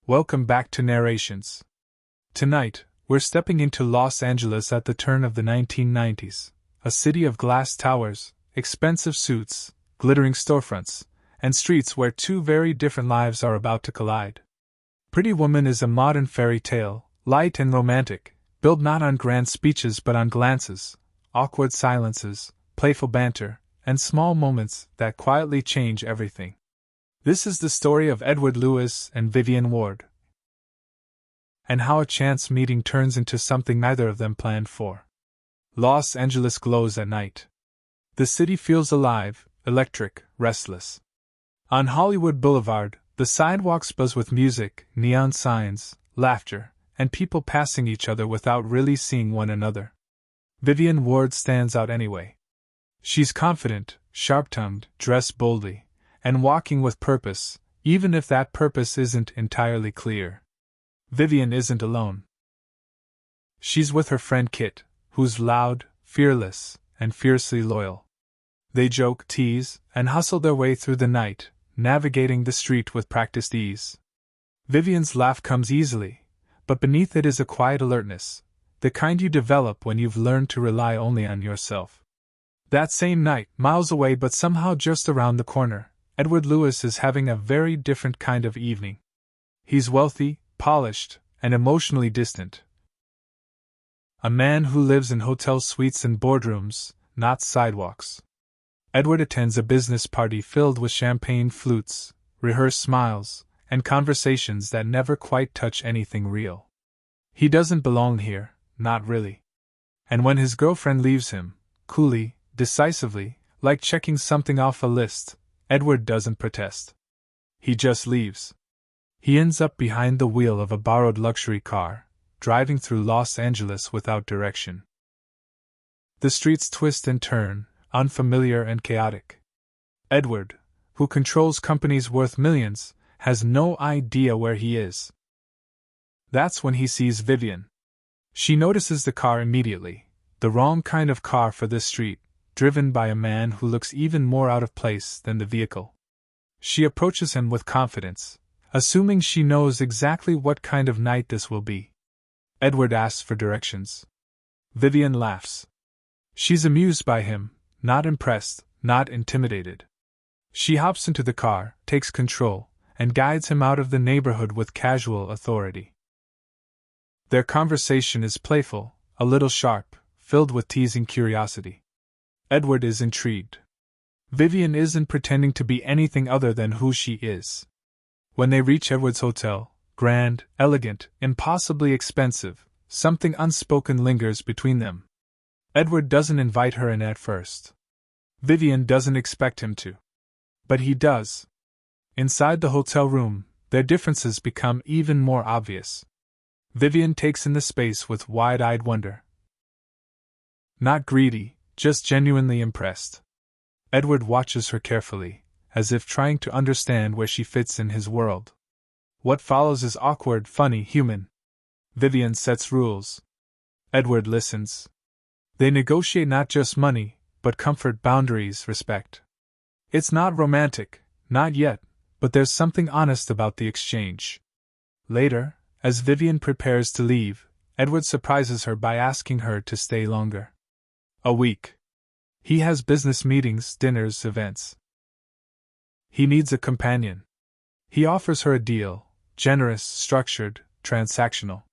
Welcome back to Narrations. Tonight, we're stepping into Los Angeles at the turn of the 1990s, a city of glass towers, expensive suits, glittering storefronts, and streets where two very different lives are about to collide. Pretty Woman is a modern fairy tale, light and romantic, built not on grand speeches but on glances, awkward silences, playful banter, and small moments that quietly change everything. This is the story of Edward Lewis and Vivian Ward, and how a chance meeting turns into something neither of them planned for. Los Angeles glows at night. The city feels alive, electric, restless. On Hollywood Boulevard, the sidewalks buzz with music, neon signs, laughter, and people passing each other without really seeing one another. Vivian Ward stands out anyway. She's confident, sharp-tongued, dressed boldly, and walking with purpose, even if that purpose isn't entirely clear. Vivian isn't alone. She's with her friend Kit, who's loud, fearless, and fiercely loyal. They joke, tease, and hustle their way through the night, navigating the street with practiced ease. Vivian's laugh comes easily, but beneath it is a quiet alertness, the kind you develop when you've learned to rely only on yourself. That same night, miles away but somehow just around the corner, Edward Lewis is having a very different kind of evening. He's wealthy, polished, and emotionally distant. A man who lives in hotel suites and boardrooms, not sidewalks. Edward attends a business party filled with champagne flutes, rehearsed smiles, and conversations that never quite touch anything real. He doesn't belong here, not really. And when his girlfriend leaves him, coolly, decisively, like checking something off a list, Edward doesn't protest. He just leaves. He ends up behind the wheel of a borrowed luxury car, driving through Los Angeles without direction. The streets twist and turn, unfamiliar and chaotic. Edward, who controls companies worth millions, has no idea where he is. That's when he sees Vivian. She notices the car immediately, the wrong kind of car for this street, driven by a man who looks even more out of place than the vehicle. She approaches him with confidence, assuming she knows exactly what kind of night this will be. Edward asks for directions. Vivian laughs. She's amused by him, not impressed, not intimidated. She hops into the car, takes control, and guides him out of the neighborhood with casual authority. Their conversation is playful, a little sharp, filled with teasing curiosity. Edward is intrigued. Vivian isn't pretending to be anything other than who she is. When they reach Edward's hotel, grand, elegant, impossibly expensive, something unspoken lingers between them. Edward doesn't invite her in at first. Vivian doesn't expect him to. But he does. Inside the hotel room, their differences become even more obvious. Vivian takes in the space with wide-eyed wonder. Not greedy, just genuinely impressed. Edward watches her carefully, as if trying to understand where she fits in his world. What follows is awkward, funny, human. Vivian sets rules. Edward listens. They negotiate not just money, but comfort, boundaries, respect. It's not romantic, not yet, but there's something honest about the exchange. Later, as Vivian prepares to leave, Edward surprises her by asking her to stay longer. A week. He has business meetings, dinners, events. He needs a companion. He offers her a deal, generous, structured, transactional.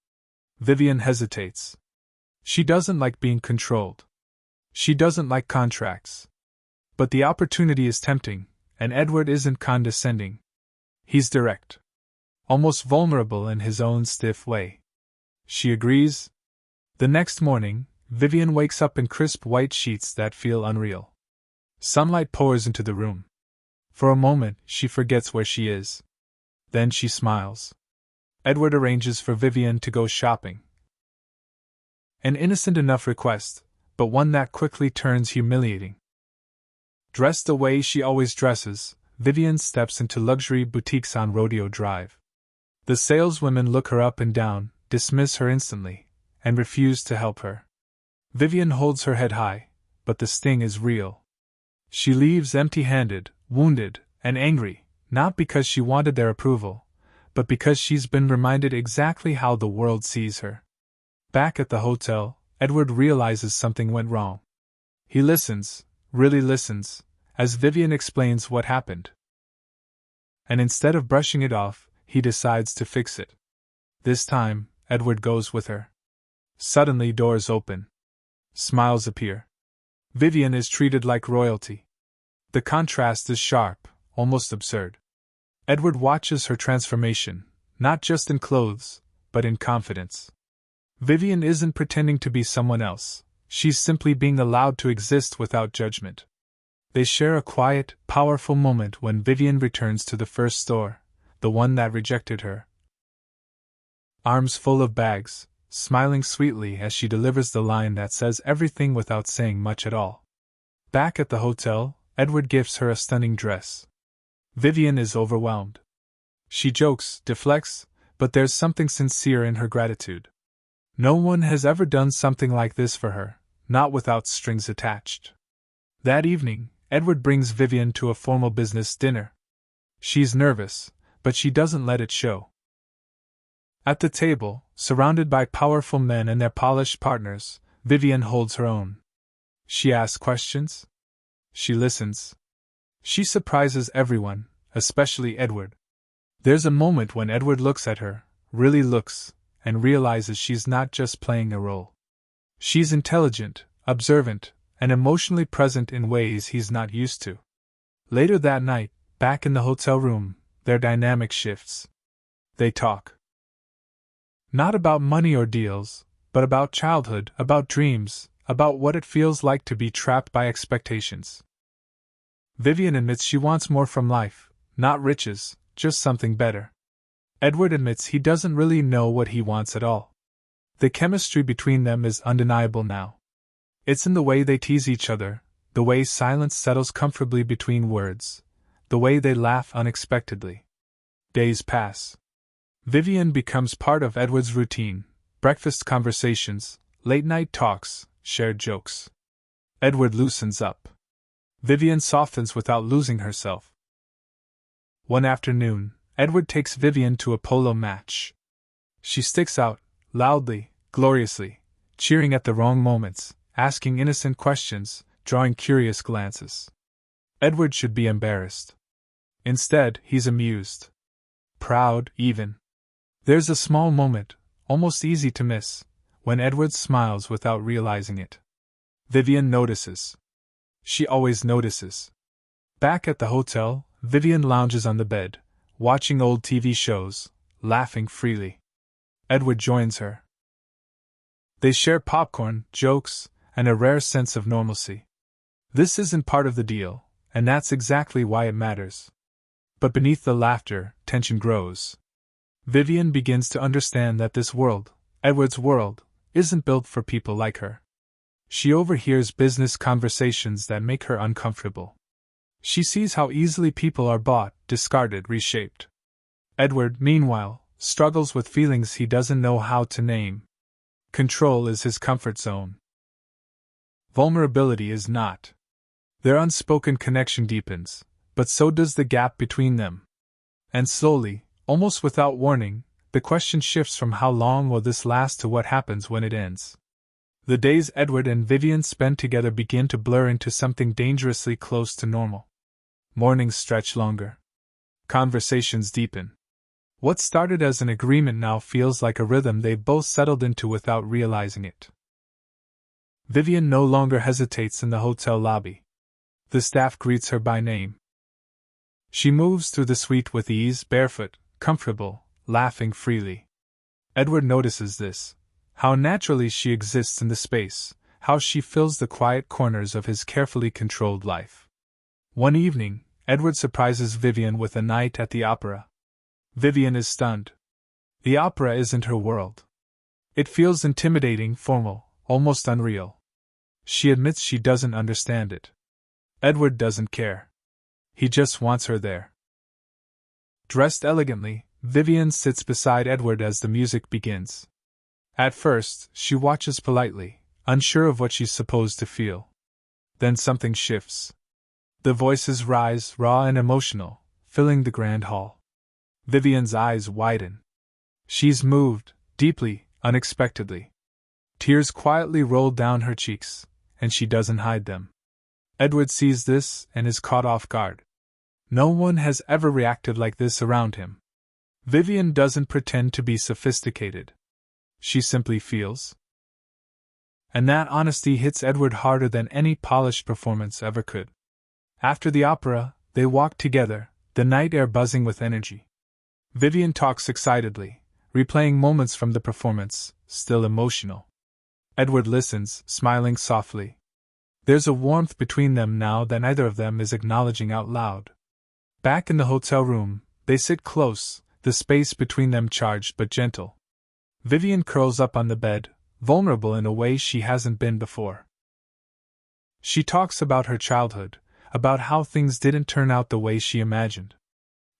Vivian hesitates. She doesn't like being controlled. She doesn't like contracts. But the opportunity is tempting, and Edward isn't condescending. He's direct. Almost vulnerable in his own stiff way. She agrees. The next morning, Vivian wakes up in crisp white sheets that feel unreal. Sunlight pours into the room. For a moment, she forgets where she is. Then she smiles. Edward arranges for Vivian to go shopping. An innocent enough request, but one that quickly turns humiliating. Dressed the way she always dresses, Vivian steps into luxury boutiques on Rodeo Drive. The saleswomen look her up and down, dismiss her instantly, and refuse to help her. Vivian holds her head high, but the sting is real. She leaves empty-handed, wounded, and angry, not because she wanted their approval, but because she's been reminded exactly how the world sees her. Back at the hotel, Edward realizes something went wrong. He listens, really listens, as Vivian explains what happened. And instead of brushing it off, he decides to fix it. This time, Edward goes with her. Suddenly, doors open. Smiles appear. Vivian is treated like royalty. The contrast is sharp, almost absurd. Edward watches her transformation, not just in clothes, but in confidence. Vivian isn't pretending to be someone else, she's simply being allowed to exist without judgment. They share a quiet, powerful moment when Vivian returns to the first store, the one that rejected her. Arms full of bags, smiling sweetly as she delivers the line that says everything without saying much at all. Back at the hotel, Edward gives her a stunning dress. Vivian is overwhelmed. She jokes, deflects, but there's something sincere in her gratitude. No one has ever done something like this for her, not without strings attached. That evening, Edward brings Vivian to a formal business dinner. She's nervous, but she doesn't let it show. At the table, surrounded by powerful men and their polished partners, Vivian holds her own. She asks questions. She listens. She surprises everyone, especially Edward. There's a moment when Edward looks at her, really looks, and realizes she's not just playing a role. She's intelligent, observant, and emotionally present in ways he's not used to. Later that night, back in the hotel room, their dynamic shifts. They talk. Not about money or deals, but about childhood, about dreams, about what it feels like to be trapped by expectations. Vivian admits she wants more from life, not riches, just something better. Edward admits he doesn't really know what he wants at all. The chemistry between them is undeniable now. It's in the way they tease each other, the way silence settles comfortably between words, the way they laugh unexpectedly. Days pass. Vivian becomes part of Edward's routine, breakfast conversations, late-night talks, shared jokes. Edward loosens up. Vivian softens without losing herself. One afternoon, Edward takes Vivian to a polo match. She sticks out, loudly, gloriously, cheering at the wrong moments, asking innocent questions, drawing curious glances. Edward should be embarrassed. Instead, he's amused. Proud, even. There's a small moment, almost easy to miss, when Edward smiles without realizing it. Vivian notices. She always notices. Back at the hotel, Vivian lounges on the bed, watching old TV shows, laughing freely. Edward joins her. They share popcorn, jokes, and a rare sense of normalcy. This isn't part of the deal, and that's exactly why it matters. But beneath the laughter, tension grows. Vivian begins to understand that this world, Edward's world, isn't built for people like her. She overhears business conversations that make her uncomfortable. She sees how easily people are bought, discarded, reshaped. Edward, meanwhile, struggles with feelings he doesn't know how to name. Control is his comfort zone. Vulnerability is not. Their unspoken connection deepens, but so does the gap between them. And slowly, almost without warning, the question shifts from how long will this last to what happens when it ends. The days Edward and Vivian spend together begin to blur into something dangerously close to normal. Mornings stretch longer. Conversations deepen. What started as an agreement now feels like a rhythm they've both settled into without realizing it. Vivian no longer hesitates in the hotel lobby. The staff greets her by name. She moves through the suite with ease, barefoot, comfortable, laughing freely. Edward notices this. How naturally she exists in the space, how she fills the quiet corners of his carefully controlled life. One evening, Edward surprises Vivian with a night at the opera. Vivian is stunned. The opera isn't her world. It feels intimidating, formal, almost unreal. She admits she doesn't understand it. Edward doesn't care. He just wants her there. Dressed elegantly, Vivian sits beside Edward as the music begins. At first, she watches politely, unsure of what she's supposed to feel. Then something shifts. The voices rise, raw and emotional, filling the grand hall. Vivian's eyes widen. She's moved, deeply, unexpectedly. Tears quietly roll down her cheeks, and she doesn't hide them. Edward sees this and is caught off guard. No one has ever reacted like this around him. Vivian doesn't pretend to be sophisticated. She simply feels. And that honesty hits Edward harder than any polished performance ever could. After the opera, they walk together, the night air buzzing with energy. Vivian talks excitedly, replaying moments from the performance, still emotional. Edward listens, smiling softly. There's a warmth between them now that neither of them is acknowledging out loud. Back in the hotel room, they sit close, the space between them charged but gentle. Vivian curls up on the bed, vulnerable in a way she hasn't been before. She talks about her childhood, about how things didn't turn out the way she imagined.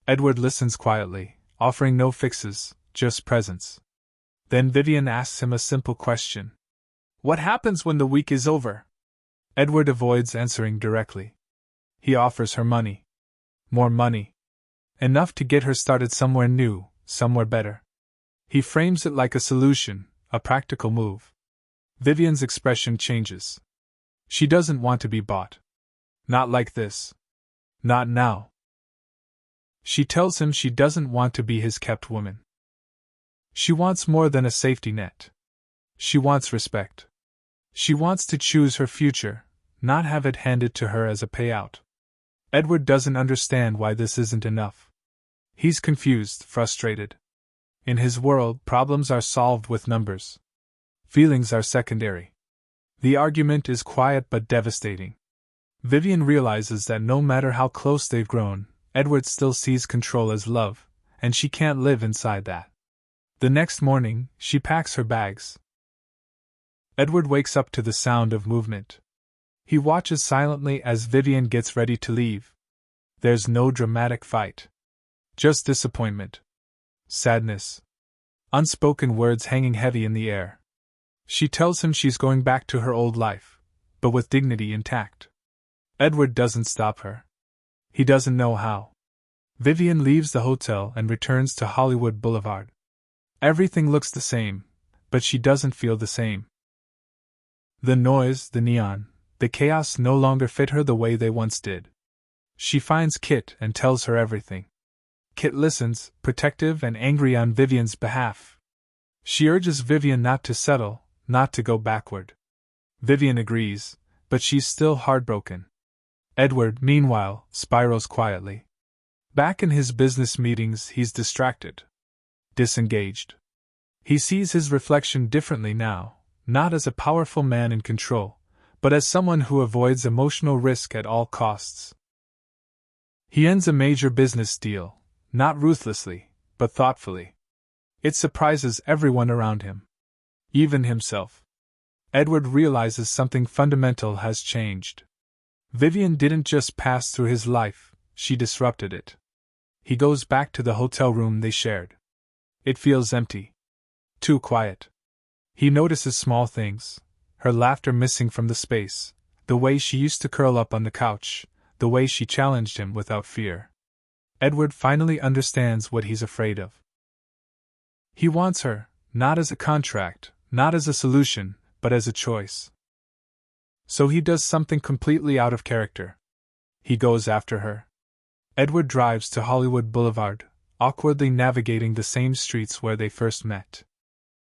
Edward listens quietly, offering no fixes, just presence. Then Vivian asks him a simple question. What happens when the week is over? Edward avoids answering directly. He offers her money. More money. Enough to get her started somewhere new, somewhere better. He frames it like a solution, a practical move. Vivian's expression changes. She doesn't want to be bought. Not like this. Not now. She tells him she doesn't want to be his kept woman. She wants more than a safety net. She wants respect. She wants to choose her future, not have it handed to her as a payout. Edward doesn't understand why this isn't enough. He's confused, frustrated. In his world, problems are solved with numbers. Feelings are secondary. The argument is quiet but devastating. Vivian realizes that no matter how close they've grown, Edward still sees control as love, and she can't live inside that. The next morning, she packs her bags. Edward wakes up to the sound of movement. He watches silently as Vivian gets ready to leave. There's no dramatic fight. Just disappointment. Sadness. Unspoken words hanging heavy in the air. She tells him she's going back to her old life, but with dignity intact. Edward doesn't stop her. He doesn't know how. Vivian leaves the hotel and returns to Hollywood Boulevard. Everything looks the same, but she doesn't feel the same. The noise, the neon, the chaos no longer fit her the way they once did. She finds Kit and tells her everything. Kit listens, protective and angry on Vivian's behalf. She urges Vivian not to settle, not to go backward. Vivian agrees, but she's still heartbroken. Edward, meanwhile, spirals quietly. Back in his business meetings, he's distracted. Disengaged. He sees his reflection differently now, not as a powerful man in control, but as someone who avoids emotional risk at all costs. He ends a major business deal, not ruthlessly, but thoughtfully. It surprises everyone around him. Even himself. Edward realizes something fundamental has changed. Vivian didn't just pass through his life, she disrupted it. He goes back to the hotel room they shared. It feels empty. Too quiet. He notices small things, her laughter missing from the space, the way she used to curl up on the couch, the way she challenged him without fear. Edward finally understands what he's afraid of. He wants her, not as a contract, not as a solution, but as a choice. So he does something completely out of character. He goes after her. Edward drives to Hollywood Boulevard, awkwardly navigating the same streets where they first met.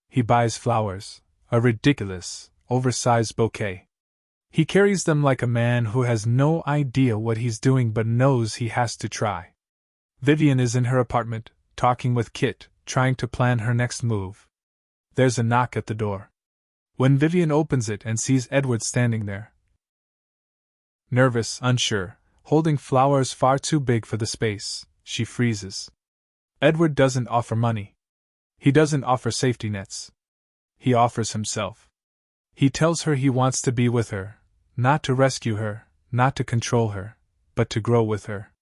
He buys flowers, a ridiculous, oversized bouquet. He carries them like a man who has no idea what he's doing but knows he has to try. Vivian is in her apartment, talking with Kit, trying to plan her next move. There's a knock at the door. When Vivian opens it and sees Edward standing there, nervous, unsure, holding flowers far too big for the space, she freezes. Edward doesn't offer money. He doesn't offer safety nets. He offers himself. He tells her he wants to be with her, not to rescue her, not to control her, but to grow with her.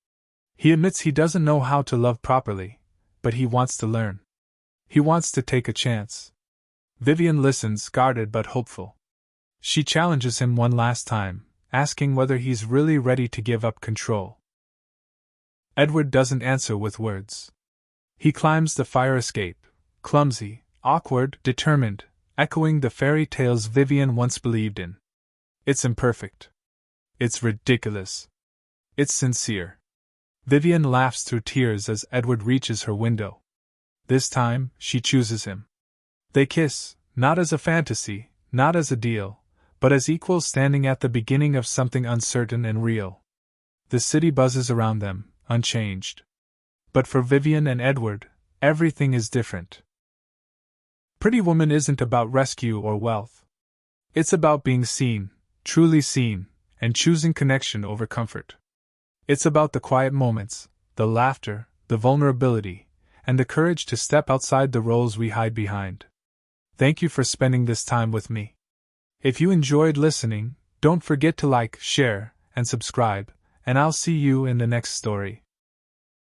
He admits he doesn't know how to love properly, but he wants to learn. He wants to take a chance. Vivian listens, guarded but hopeful. She challenges him one last time, asking whether he's really ready to give up control. Edward doesn't answer with words. He climbs the fire escape, clumsy, awkward, determined, echoing the fairy tales Vivian once believed in. It's imperfect. It's ridiculous. It's sincere. Vivian laughs through tears as Edward reaches her window. This time, she chooses him. They kiss, not as a fantasy, not as a deal, but as equals standing at the beginning of something uncertain and real. The city buzzes around them, unchanged. But for Vivian and Edward, everything is different. Pretty Woman isn't about rescue or wealth. It's about being seen, truly seen, and choosing connection over comfort. It's about the quiet moments, the laughter, the vulnerability, and the courage to step outside the roles we hide behind. Thank you for spending this time with me. If you enjoyed listening, don't forget to like, share, and subscribe, and I'll see you in the next story.